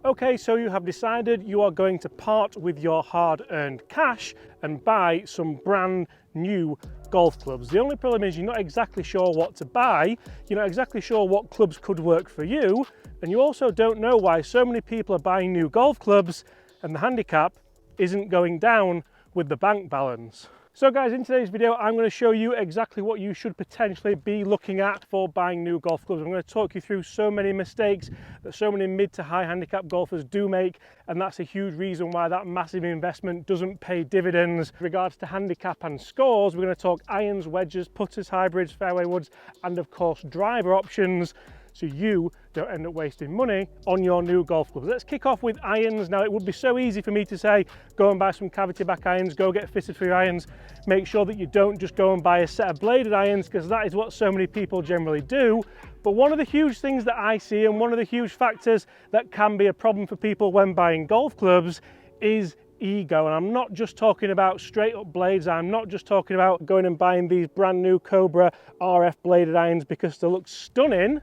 Okay, so you have decided you are going to part with your hard-earned cash and buy some brand new golf clubs. The only problem is you're not exactly sure what to buy, you're not exactly sure what clubs could work for you, and you also don't know why so many people are buying new golf clubs and the handicap isn't going down with the bank balance. So guys, in today's video, I'm going to show you exactly what you should potentially be looking at for buying new golf clubs. I'm going to talk you through so many mistakes that so many mid to high handicap golfers do make, and that's a huge reason why that massive investment doesn't pay dividends. In regards to handicap and scores, we're going to talk irons, wedges, putters, hybrids, fairway woods, and of course driver options, so you don't end up wasting money on your new golf clubs. Let's kick off with irons. Now, it would be so easy for me to say, go and buy some cavity back irons, go get fitted for your irons. Make sure that you don't just go and buy a set of bladed irons, because that is what so many people generally do. But one of the huge things that I see, and one of the huge factors that can be a problem for people when buying golf clubs, is ego. And I'm not just talking about straight up blades, I'm not just talking about going and buying these brand new Cobra RF bladed irons because they look stunning,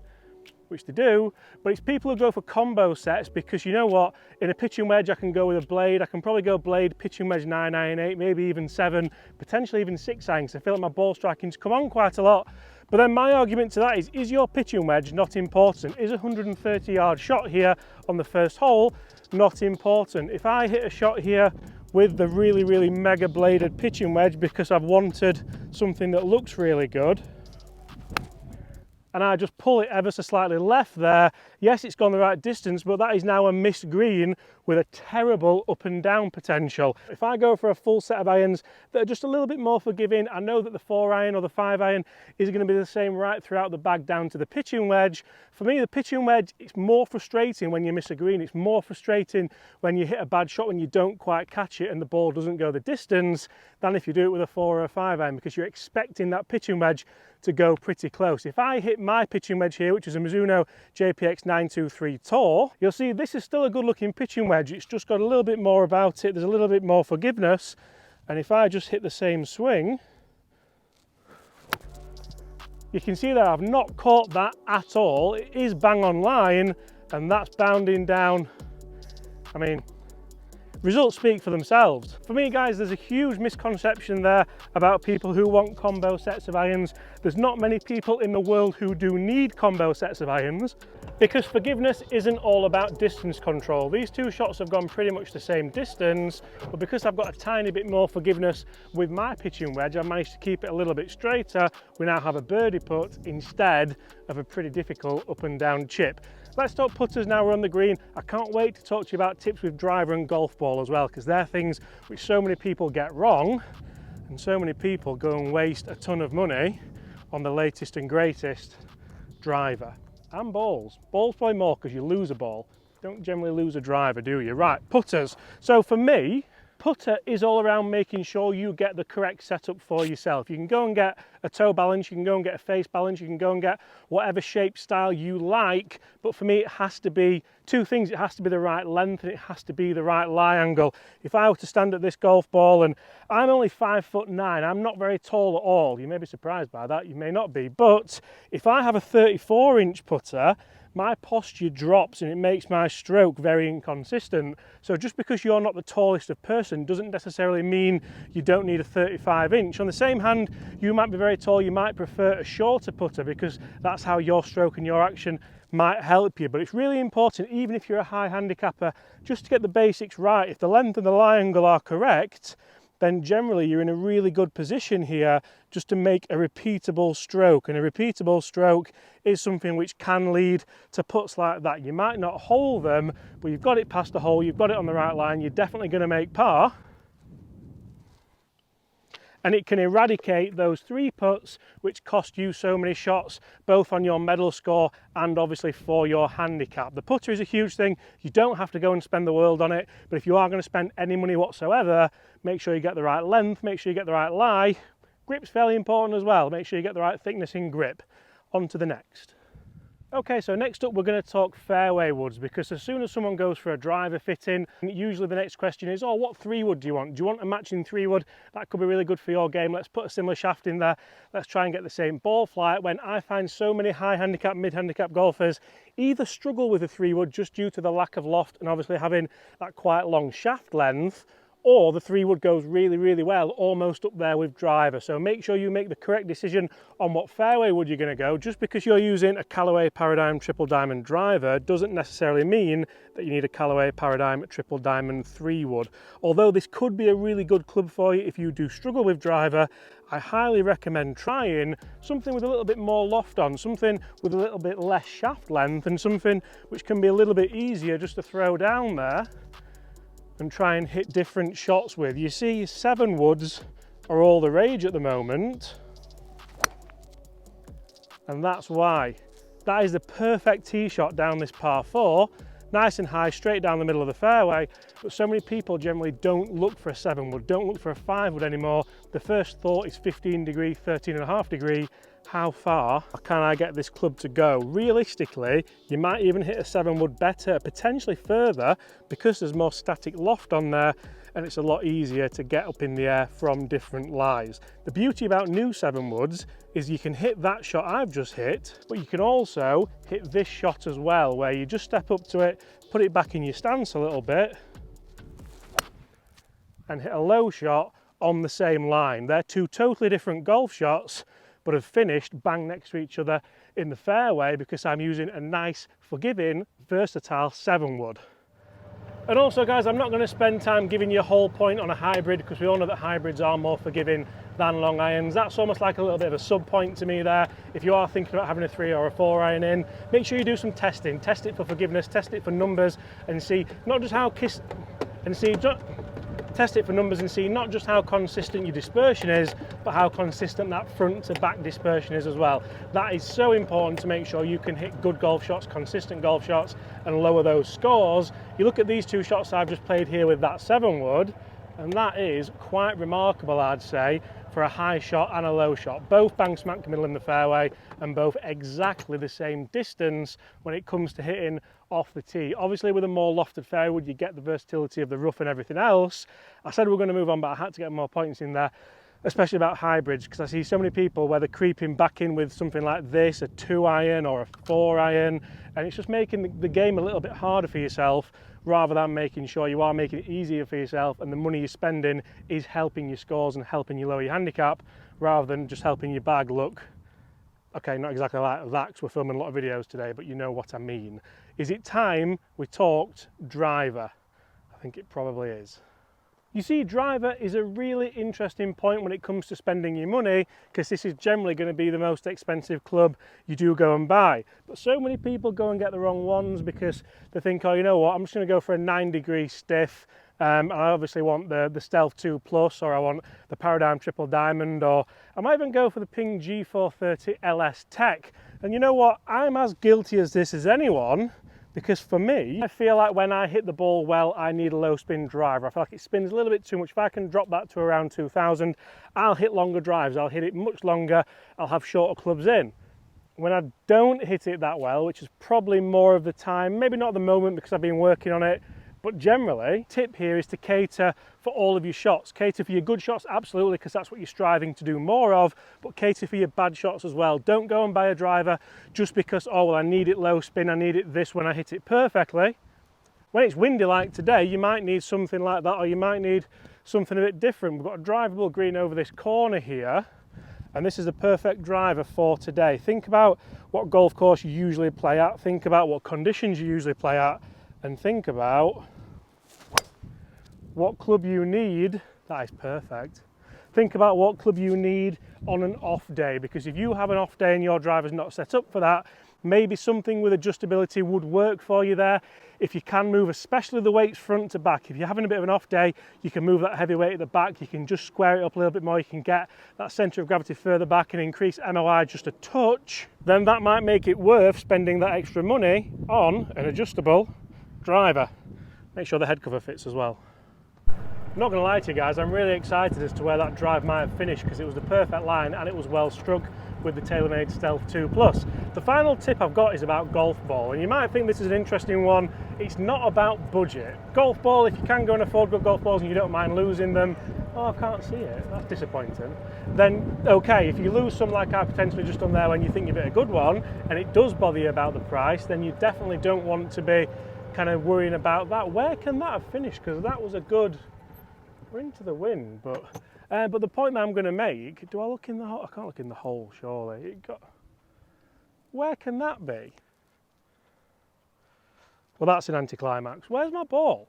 which they do, but it's people who go for combo sets because, you know what, in a pitching wedge I can go with a blade, I can probably go blade, pitching wedge 9 iron, 8, maybe even 7, potentially even 6 iron, because I feel like my ball striking's come on quite a lot. But then my argument to that is your pitching wedge not important? Is a 130-yard shot here on the first hole not important? If I hit a shot here with the really mega bladed pitching wedge because I've wanted something that looks really good, and I just pull it ever so slightly left there, yes, it's gone the right distance, but that is now a missed green with a terrible up and down potential. If I go for a full set of irons that are just a little bit more forgiving, I know that the 4 iron or the 5 iron is going to be the same right throughout the bag down to the pitching wedge. For me, the pitching wedge, it's more frustrating when you miss a green. It's more frustrating when you hit a bad shot when you don't quite catch it and the ball doesn't go the distance than if you do it with a 4 or a 5 iron, because you're expecting that pitching wedge to go pretty close. If I hit my pitching wedge here, which is a Mizuno JPX 923 Tour, you'll see this is still a good looking pitching wedge. It's just got a little bit more about it. There's a little bit more forgiveness. And if I just hit the same swing, you can see that I've not caught that at all. It is bang on line, and that's bounding down. I mean, results speak for themselves. For me, guys, there's a huge misconception there about people who want combo sets of irons. There's not many people in the world who do need combo sets of irons, because forgiveness isn't all about distance control. These two shots have gone pretty much the same distance, but because I've got a tiny bit more forgiveness with my pitching wedge, I managed to keep it a little bit straighter. We now have a birdie putt instead of a pretty difficult up and down chip. Let's talk putters now we're on the green. I can't wait to talk to you about tips with driver and golf ball as well, because they're things which so many people get wrong, and so many people go and waste a ton of money on the latest and greatest driver and balls. Balls play more because you lose a ball. You don't generally lose a driver, do you? Right, putters. So for me, putter is all around making sure you get the correct setup for yourself. You can go and get a toe balance, you can go and get a face balance, you can go and get whatever shape style you like, but for me it has to be two things. It has to be the right length and it has to be the right lie angle. If I were to stand at this golf ball, and I'm only 5'9", I'm not very tall at all. You may be surprised by that, you may not be, but if I have a 34-inch putter, my posture drops and it makes my stroke very inconsistent. So just because you're not the tallest of person doesn't necessarily mean you don't need a 35-inch. On the same hand, you might be very tall, you might prefer a shorter putter because that's how your stroke and your action might help you. But it's really important, even if you're a high handicapper, just to get the basics right. If the length and the lie angle are correct, then generally you're in a really good position here just to make a repeatable stroke. And a repeatable stroke is something which can lead to putts like that. You might not hole them, but you've got it past the hole, you've got it on the right line, you're definitely going to make par. And it can eradicate those 3 putts which cost you so many shots, both on your medal score and obviously for your handicap. The putter is a huge thing. You don't have to go and spend the world on it, but if you are going to spend any money whatsoever, make sure you get the right length, make sure you get the right lie. Grip's fairly important as well. Make sure you get the right thickness in grip. On to the next. Okay, so next up we're going to talk fairway woods, because as soon as someone goes for a driver fitting, usually the next question is, oh, what 3-wood do you want? Do you want a matching 3-wood? That could be really good for your game. Let's put a similar shaft in there. Let's try and get the same ball flight. When I find so many high handicap, mid handicap golfers either struggle with a 3-wood just due to the lack of loft and obviously having that quite long shaft length, or the 3-wood goes really, really well, almost up there with driver. So make sure you make the correct decision on what fairway wood you're going to go. Just because you're using a Callaway Paradigm Triple Diamond driver doesn't necessarily mean that you need a Callaway Paradigm Triple Diamond 3-wood. Although this could be a really good club for you if you do struggle with driver, I highly recommend trying something with a little bit more loft on, something with a little bit less shaft length, and something which can be a little bit easier just to throw down there and try and hit different shots with. You see, 7-woods are all the rage at the moment, and that's why. That is the perfect tee shot down this par 4, nice and high, straight down the middle of the fairway. But so many people generally don't look for a 7-wood, don't look for a 5-wood anymore. The first thought is 15 degree, 13.5 degree. How far can I get this club to go? Realistically, you might even hit a 7-wood better, potentially further, because there's more static loft on there and it's a lot easier to get up in the air from different lies. The beauty about new 7-woods is you can hit that shot I've just hit, but you can also hit this shot as well, where you just step up to it, put it back in your stance a little bit and hit a low shot on the same line. They're two totally different golf shots, but have finished bang next to each other in the fairway because I'm using a nice, forgiving, versatile 7-wood. And also, guys, I'm not going to spend time giving you a whole point on a hybrid, because we all know that hybrids are more forgiving than long irons. That's almost like a little bit of a sub point to me there. If you are thinking about having a 3 or a 4 iron in, make sure you do some testing. Test it for forgiveness, test it for numbers, and see not just how test it for numbers and see not just how consistent your dispersion is, but how consistent that front to back dispersion is as well. That is so important to make sure you can hit good golf shots, consistent golf shots, and lower those scores. You look at these two shots I've just played here with that 7-wood, and that is quite remarkable, I'd say, for a high shot and a low shot. Both bang smack middle in the fairway, and both exactly the same distance when it comes to hitting off the tee. Obviously, with a more lofted fairway, you get the versatility of the rough and everything else. I said we're going to move on, but I had to get more points in there, especially about hybrids, because I see so many people where they're creeping back in with something like this, a 2 iron or a 4 iron, and it's just making the game a little bit harder for yourself, rather than making sure you are making it easier for yourself and the money you're spending is helping your scores and helping you lower your handicap, rather than just helping your bag look, okay, not exactly like that because we're filming a lot of videos today, but you know what I mean. Is it time we talked driver? I think it probably is. You see, driver is a really interesting point when it comes to spending your money, because this is generally going to be the most expensive club you do go and buy. But so many people go and get the wrong ones because they think, oh, you know what, I'm just going to go for a 9-degree stiff. I obviously want the Stealth 2 Plus, or I want the Paradigm Triple Diamond, or I might even go for the Ping G430 LS Tech. And you know what, I'm as guilty as this as anyone, because for me, I feel like when I hit the ball well, I need a low spin driver. I feel like it spins a little bit too much. If I can drop that to around 2000, I'll hit longer drives. I'll hit it much longer. I'll have shorter clubs in. When I don't hit it that well, which is probably more of the time, maybe not at the moment because I've been working on it, but generally, tip here is to cater for all of your shots. Cater for your good shots, absolutely, because that's what you're striving to do more of, but cater for your bad shots as well. Don't go and buy a driver just because, oh, well, I need it low spin, I need it this when I hit it perfectly. When it's windy like today, you might need something like that, or you might need something a bit different. We've got a drivable green over this corner here, and this is the perfect driver for today. Think about what golf course you usually play at, think about what conditions you usually play at, and think about what club you need. That is perfect. Think about what club you need on an off day, because if you have an off day and your driver's not set up for that, maybe something with adjustability would work for you there. If you can move, especially the weights front to back, if you're having a bit of an off day, you can move that heavy weight at the back, you can just square it up a little bit more, you can get that centre of gravity further back and increase MOI just a touch, then that might make it worth spending that extra money on an adjustable driver. Make sure the head cover fits as well. I'm not going to lie to you guys, I'm really excited as to where that drive might have finished, because it was the perfect line and it was well struck. with the TaylorMade Stealth 2 Plus. The final tip I've got is about golf ball, and you might think this is an interesting one. It's not about budget. Golf ball, if you can go and afford good golf balls and you don't mind losing them, oh, I can't see it, that's disappointing. Then, okay, if you lose some like I potentially just done there when you think you've hit a good one, and it does bother you about the price, then you definitely don't want to be kind of worrying about that. Where can that have finished? Because that was a good, we're into the wind, but the point that I'm going to make, do I look in the hole? I can't look in the hole, surely. Where can that be? Well, that's an anticlimax. Where's my ball?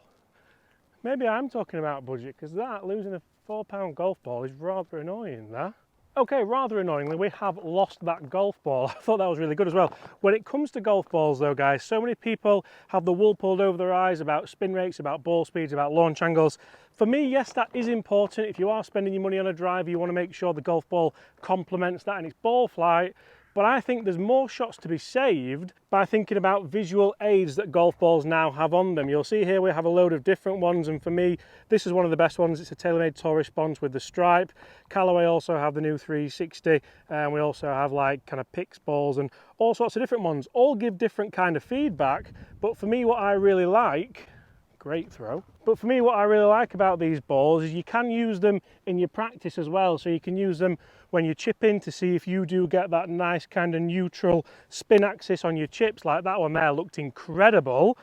Maybe I'm talking about budget, because that, losing a £4 golf ball, is rather annoying, that. Okay, rather annoyingly, we have lost that golf ball. I thought that was really good as well. When it comes to golf balls though, guys, so many people have the wool pulled over their eyes about spin rates, about ball speeds, about launch angles. For me, yes, that is important. If you are spending your money on a driver, you want to make sure the golf ball complements that in its ball flight. But I think there's more shots to be saved by thinking about visual aids that golf balls now have on them. You'll see here we have a load of different ones, and for me, this is one of the best ones. It's a TaylorMade Tour Response with the stripe. Callaway also have the new 360, and we also have like kind of Pix balls and all sorts of different ones. All give different kind of feedback, but for me, what I really like, great throw. But for me, what I really like about these balls is you can use them in your practice as well. So you can use them when you chip in to see if you do get that nice kind of neutral spin axis on your chips, like that one there looked incredible.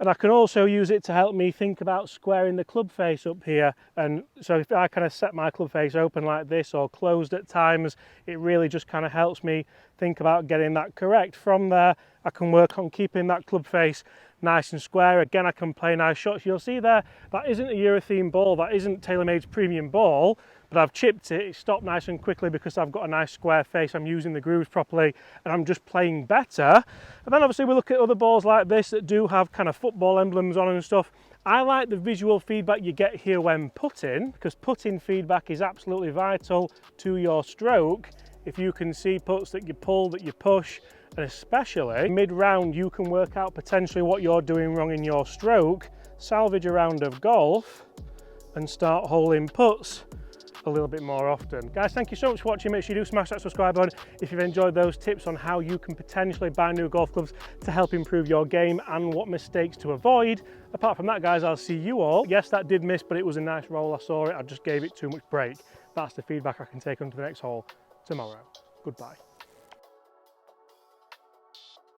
And I can also use it to help me think about squaring the club face up here. And so if I kind of set my club face open like this or closed at times, it really just kind of helps me think about getting that correct. From there, I can work on keeping that club face nice and square. Again, I can play nice shots. You'll see there, that isn't a urethane ball, that isn't TaylorMade's premium ball, but I've chipped it, it stopped nice and quickly because I've got a nice square face, I'm using the grooves properly, and I'm just playing better. And then obviously we look at other balls like this that do have kind of football emblems on and stuff. I like the visual feedback you get here when putting, because putting feedback is absolutely vital to your stroke. If you can see putts that you pull, that you push, and especially mid-round you can work out potentially what you're doing wrong in your stroke, salvage a round of golf and start holing putts a little bit more often. Guys, thank you so much for watching. Make sure you do smash that subscribe button if you've enjoyed those tips on how you can potentially buy new golf clubs to help improve your game and what mistakes to avoid. Apart from that, guys, I'll see you all. Yes, that did miss, but it was a nice roll. I saw it, I just gave it too much break. That's the feedback I can take onto the next hole tomorrow. Goodbye.